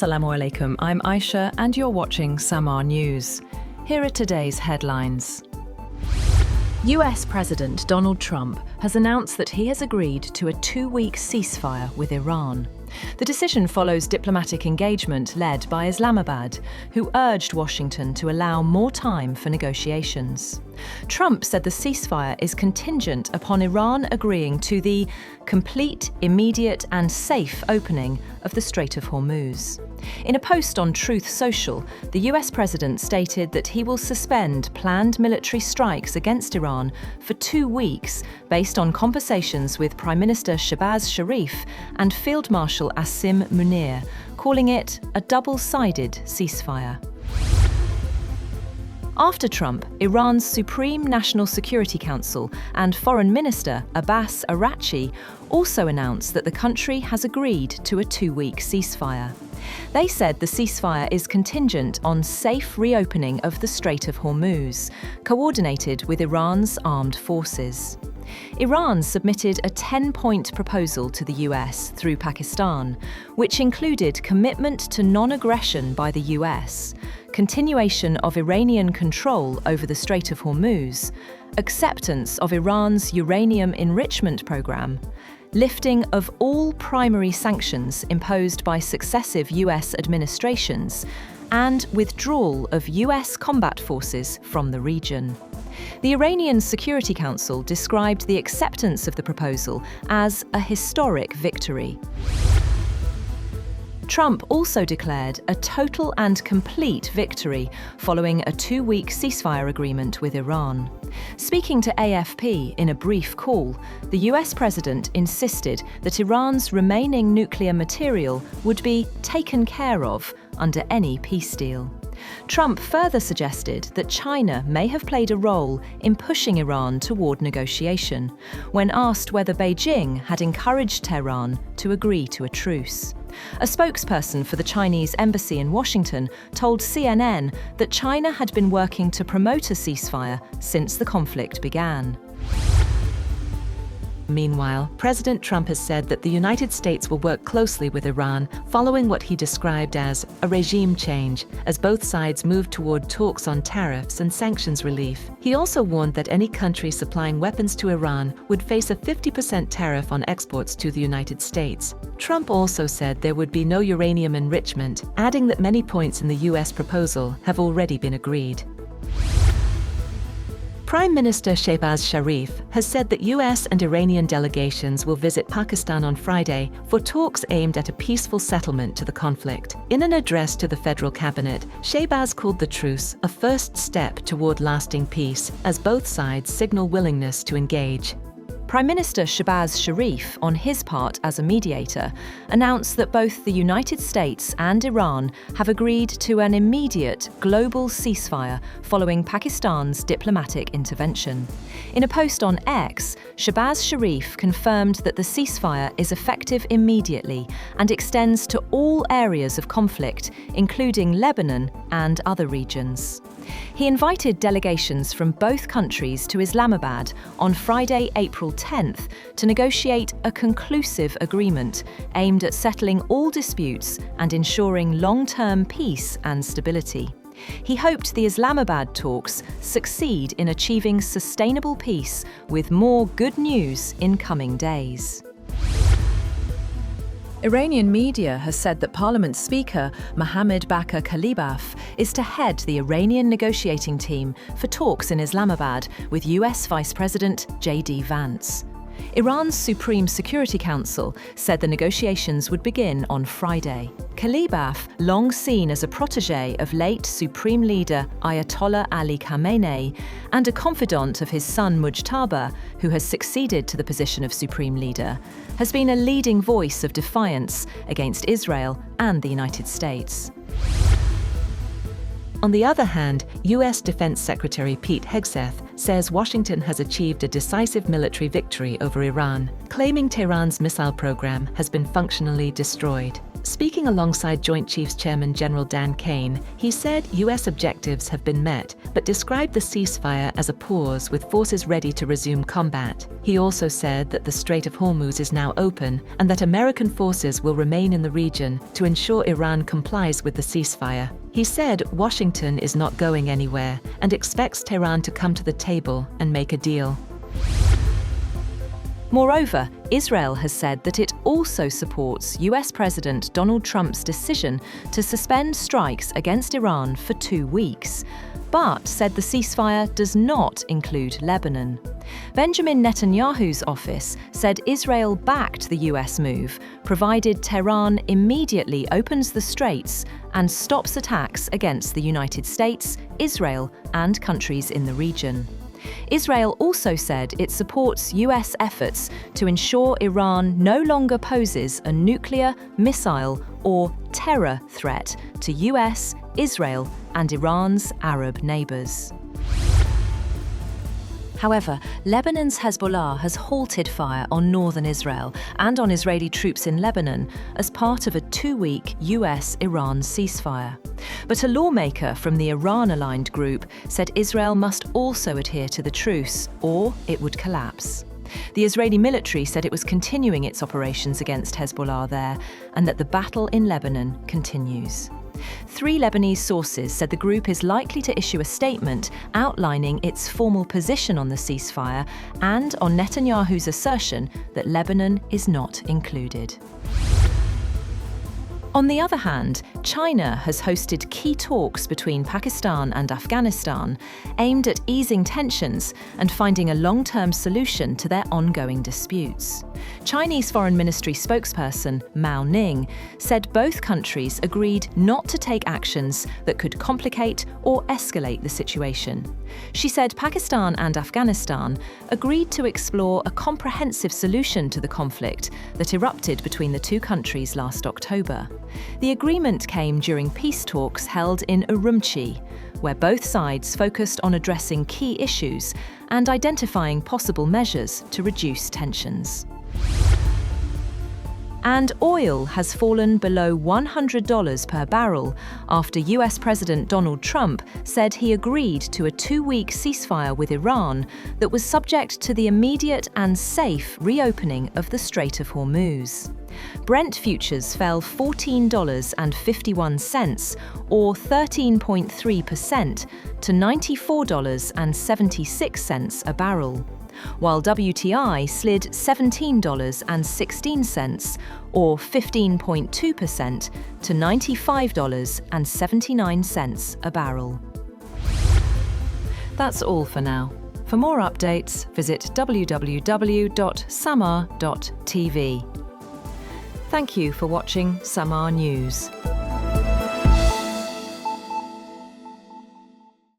Assalamu alaikum, I'm Aisha and you're watching Samaa News. Here are today's headlines. US President Donald Trump has announced that he has agreed to a 2-week ceasefire with Iran. The decision follows diplomatic engagement led by Islamabad, who urged Washington to allow more time for negotiations. Trump said the ceasefire is contingent upon Iran agreeing to the complete, immediate and safe opening of the Strait of Hormuz. In a post on Truth Social, the US president stated that he will suspend planned military strikes against Iran for 2 weeks based on conversations with Prime Minister Shehbaz Sharif and Field Marshal Asim Munir, calling it a double-sided ceasefire. After Trump, Iran's Supreme National Security Council and Foreign Minister Abbas Araghchi also announced that the country has agreed to a 2-week ceasefire. They said the ceasefire is contingent on safe reopening of the Strait of Hormuz, coordinated with Iran's armed forces. Iran submitted a 10-point proposal to the US through Pakistan, which included commitment to non-aggression by the US, continuation of Iranian control over the Strait of Hormuz, acceptance of Iran's uranium enrichment program, lifting of all primary sanctions imposed by successive US administrations, and withdrawal of US combat forces from the region. The Iranian Security Council described the acceptance of the proposal as a historic victory. Trump also declared a total and complete victory following a 2-week ceasefire agreement with Iran. Speaking to AFP in a brief call, the US president insisted that Iran's remaining nuclear material would be taken care of under any peace deal. Trump further suggested that China may have played a role in pushing Iran toward negotiation, when asked whether Beijing had encouraged Tehran to agree to a truce. A spokesperson for the Chinese embassy in Washington told CNN that China had been working to promote a ceasefire since the conflict began. Meanwhile, President Trump has said that the United States will work closely with Iran following what he described as a regime change, as both sides move toward talks on tariffs and sanctions relief. He also warned that any country supplying weapons to Iran would face a 50% tariff on exports to the United States. Trump also said there would be no uranium enrichment, adding that many points in the U.S. proposal have already been agreed. Prime Minister Shehbaz Sharif has said that US and Iranian delegations will visit Pakistan on Friday for talks aimed at a peaceful settlement to the conflict. In an address to the federal cabinet, Shehbaz called the truce a first step toward lasting peace, as both sides signal willingness to engage. Prime Minister Shehbaz Sharif, on his part as a mediator, announced that both the United States and Iran have agreed to an immediate global ceasefire following Pakistan's diplomatic intervention. In a post on X, Shehbaz Sharif confirmed that the ceasefire is effective immediately and extends to all areas of conflict, including Lebanon and other regions. He invited delegations from both countries to Islamabad on Friday, April 10th, to negotiate a conclusive agreement aimed at settling all disputes and ensuring long-term peace and stability. He hoped the Islamabad talks succeed in achieving sustainable peace, with more good news in coming days. Iranian media has said that Parliament Speaker Mohammad Bakr Kalibaf is to head the Iranian negotiating team for talks in Islamabad with US Vice President J.D. Vance. Iran's Supreme Security Council said the negotiations would begin on Friday. Kalibaf, long seen as a protégé of late Supreme Leader Ayatollah Ali Khamenei and a confidant of his son Mujtaba, who has succeeded to the position of Supreme Leader, has been a leading voice of defiance against Israel and the United States. On the other hand, U.S. Defense Secretary Pete Hegseth says Washington has achieved a decisive military victory over Iran, claiming Tehran's missile program has been functionally destroyed. Speaking alongside Joint Chiefs Chairman General Dan Kane, he said U.S. objectives have been met, but described the ceasefire as a pause with forces ready to resume combat. He also said that the Strait of Hormuz is now open and that American forces will remain in the region to ensure Iran complies with the ceasefire. He said Washington is not going anywhere and expects Tehran to come to the table and make a deal. Moreover, Israel has said that it also supports US President Donald Trump's decision to suspend strikes against Iran for 2 weeks, but said the ceasefire does not include Lebanon. Benjamin Netanyahu's office said Israel backed the US move, provided Tehran immediately opens the straits and stops attacks against the United States, Israel, and countries in the region. Israel also said it supports US efforts to ensure Iran no longer poses a nuclear, missile, or terror threat to US, Israel, and Iran's Arab neighbors. However, Lebanon's Hezbollah has halted fire on northern Israel and on Israeli troops in Lebanon as part of a 2-week US-Iran ceasefire. But a lawmaker from the Iran-aligned group said Israel must also adhere to the truce, or it would collapse. The Israeli military said it was continuing its operations against Hezbollah there, and that the battle in Lebanon continues. 3 Lebanese sources said the group is likely to issue a statement outlining its formal position on the ceasefire and on Netanyahu's assertion that Lebanon is not included. On the other hand, China has hosted key talks between Pakistan and Afghanistan aimed at easing tensions and finding a long-term solution to their ongoing disputes. Chinese Foreign Ministry spokesperson Mao Ning said both countries agreed not to take actions that could complicate or escalate the situation. She said Pakistan and Afghanistan agreed to explore a comprehensive solution to the conflict that erupted between the two countries last October. The agreement came during peace talks held in Urumqi, where both sides focused on addressing key issues and identifying possible measures to reduce tensions. And oil has fallen below $100 per barrel after US President Donald Trump said he agreed to a 2-week ceasefire with Iran that was subject to the immediate and safe reopening of the Strait of Hormuz. Brent futures fell $14.51, or 13.3%, to $94.76 a barrel, while WTI slid $17.16, or 15.2%, to $95.79 a barrel. That's all for now. For more updates, visit www.samaa.tv. Thank you for watching Samaa News.